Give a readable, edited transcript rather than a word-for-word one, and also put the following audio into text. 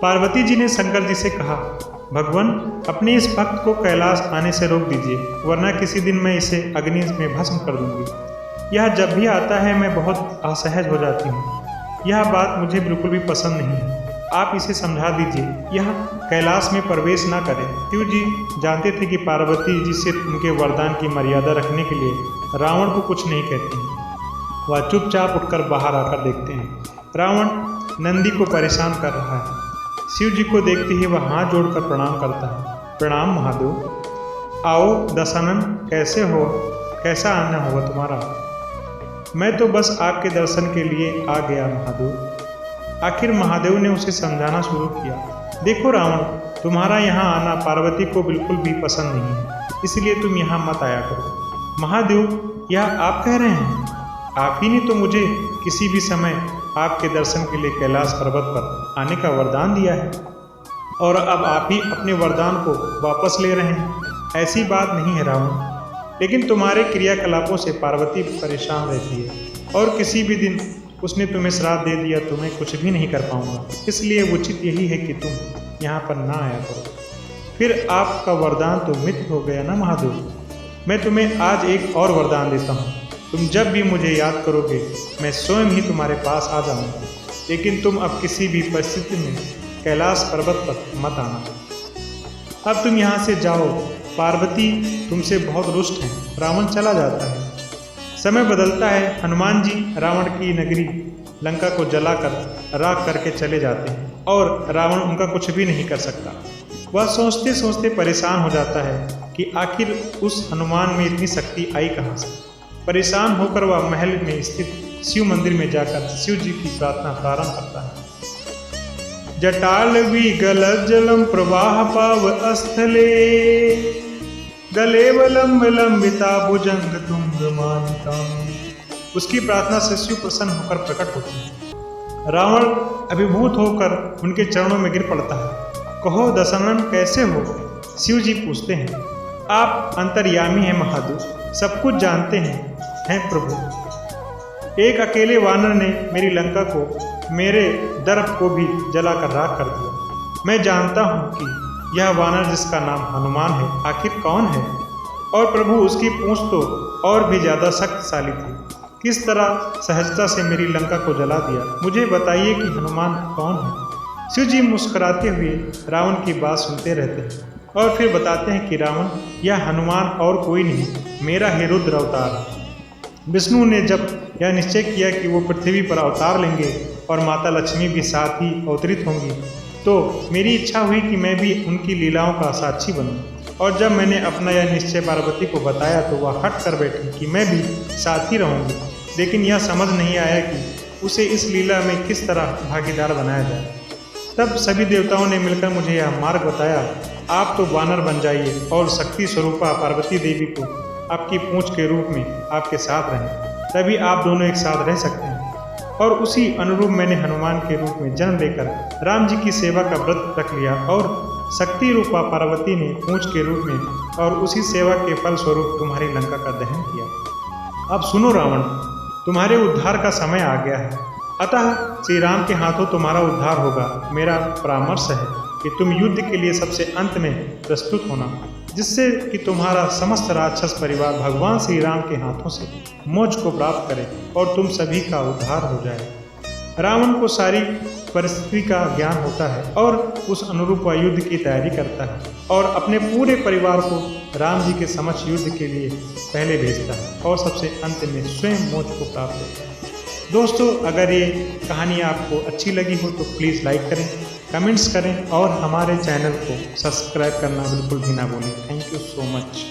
पार्वती जी ने शंकर जी से कहा, भगवान अपने इस भक्त को कैलाश आने से रोक दीजिए, वरना किसी दिन मैं इसे अग्नि में भस्म कर दूंगी। यह जब भी आता है मैं बहुत असहज हो जाती हूँ। यह बात मुझे बिल्कुल भी पसंद नहीं है। आप इसे समझा दीजिए, यह कैलाश में प्रवेश ना करे। शिव जी जानते थे कि पार्वती जी से उनके वरदान की मर्यादा रखने के लिए रावण को कुछ नहीं कहते हैं। वह चुपचाप उठकर बाहर आकर देखते हैं रावण नंदी को परेशान कर रहा है। शिव जी को देखते ही वह हाथ जोड़कर प्रणाम करता है। प्रणाम महादेव। आओ दशानन, कैसे हो? कैसा आना होगा तुम्हारा? मैं तो बस आपके दर्शन के लिए आ गया महादेव। आखिर महादेव ने उसे समझाना शुरू किया, देखो रावण, तुम्हारा यहाँ आना पार्वती को बिल्कुल भी पसंद नहीं है, इसलिए तुम यहाँ मत आया करो। महादेव, यह आप कह रहे हैं? आप ही ने तो मुझे किसी भी समय आपके दर्शन के लिए कैलाश पर्वत पर आने का वरदान दिया है, और अब आप ही अपने वरदान को वापस ले रहे हैं। ऐसी बात नहीं है रावण, लेकिन तुम्हारे क्रियाकलापों से पार्वती परेशान रहती है और किसी भी दिन उसने तुम्हें श्राप दे दिया तो मैं कुछ भी नहीं कर पाऊंगा। इसलिए उचित यही है कि तुम यहाँ पर ना आया करो। फिर आपका वरदान तो मिथ्या हो गया ना महादेव। मैं तुम्हें आज एक और वरदान देता हूँ, तुम जब भी मुझे याद करोगे मैं स्वयं ही तुम्हारे पास आ जाऊंगा, लेकिन तुम अब किसी भी परिस्थिति में कैलाश पर्वत पर मत आना। अब तुम यहाँ से जाओ, पार्वती तुमसे बहुत रुष्ट हैं। रावण चला जाता है। समय बदलता है। हनुमान जी रावण की नगरी लंका को जलाकर राख करके चले जाते हैं और रावण उनका कुछ भी नहीं कर सकता। वह सोचते सोचते परेशान हो जाता है कि आखिर उस हनुमान में इतनी शक्ति आई कहाँ से। परेशान होकर वह महल में स्थित शिव मंदिर में जाकर शिव जी की प्रार्थना प्रारंभ करता है। जटालवी गलज्जलम प्रवाह पाव स्थले गलेवलम विलंबिता भुजंग तुंग मानितम। उसकी प्रार्थना से शिव प्रसन्न होकर प्रकट होते हैं। रावण अभिभूत होकर उनके चरणों में गिर पड़ता है। कहो दशानन, कैसे हो? शिव जी पूछते हैं। आप अंतर्यामी हैं महादेव, सब कुछ जानते हैं प्रभु। एक अकेले वानर ने मेरी लंका को, मेरे दर्प को भी जलाकर राख कर दिया। मैं जानता हूँ कि यह वानर जिसका नाम हनुमान है आखिर कौन है, और प्रभु उसकी पूंछ तो और भी ज़्यादा शक्तिशाली थी। किस तरह सहजता से मेरी लंका को जला दिया, मुझे बताइए कि हनुमान कौन है। शिव जी मुस्कुराते हुए रावण की बात सुनते रहते हैं और फिर बताते हैं कि रावण, यह हनुमान और कोई नहीं, मेरा ही रुद्र अवतार है। विष्णु ने जब यह निश्चय किया कि वो पृथ्वी पर अवतार लेंगे और माता लक्ष्मी भी साथ ही अवतरित होंगी, तो मेरी इच्छा हुई कि मैं भी उनकी लीलाओं का साक्षी बनूं। और जब मैंने अपना यह निश्चय पार्वती को बताया तो वह हट कर बैठी कि मैं भी साथ ही रहूँगी, लेकिन यह समझ नहीं आया कि उसे इस लीला में किस तरह भागीदार बनाया जाए। तब सभी देवताओं ने मिलकर मुझे यह मार्ग बताया, आप तो वानर बन जाइए और शक्ति स्वरूपा पार्वती देवी को आपकी पूंछ के रूप में आपके साथ रहें, तभी आप दोनों एक साथ रह सकते हैं। और उसी अनुरूप मैंने हनुमान के रूप में जन्म लेकर राम जी की सेवा का व्रत रख लिया और शक्ति रूपा पार्वती ने पूंछ के रूप में और उसी सेवा के फल स्वरूप तुम्हारी लंका का दहन किया। अब सुनो रावण, तुम्हारे उद्धार का समय आ गया है, अतः श्री राम के हाथों तुम्हारा उद्धार होगा। मेरा परामर्श है कि तुम युद्ध के लिए सबसे अंत में प्रस्तुत होना, जिससे कि तुम्हारा समस्त राक्षस परिवार भगवान श्री राम के हाथों से मोक्ष को प्राप्त करे और तुम सभी का उद्धार हो जाए। रावण को सारी परिस्थिति का ज्ञान होता है और उस अनुरूप वह युद्ध की तैयारी करता है और अपने पूरे परिवार को राम जी के समक्ष युद्ध के लिए पहले भेजता है और सबसे अंत में स्वयं मोक्ष को प्राप्त होता है। दोस्तों, अगर ये कहानी आपको अच्छी लगी हो तो प्लीज़ लाइक करें, कमेंट्स करें और हमारे चैनल को सब्सक्राइब करना बिल्कुल भी ना भूलें। Thank you so much.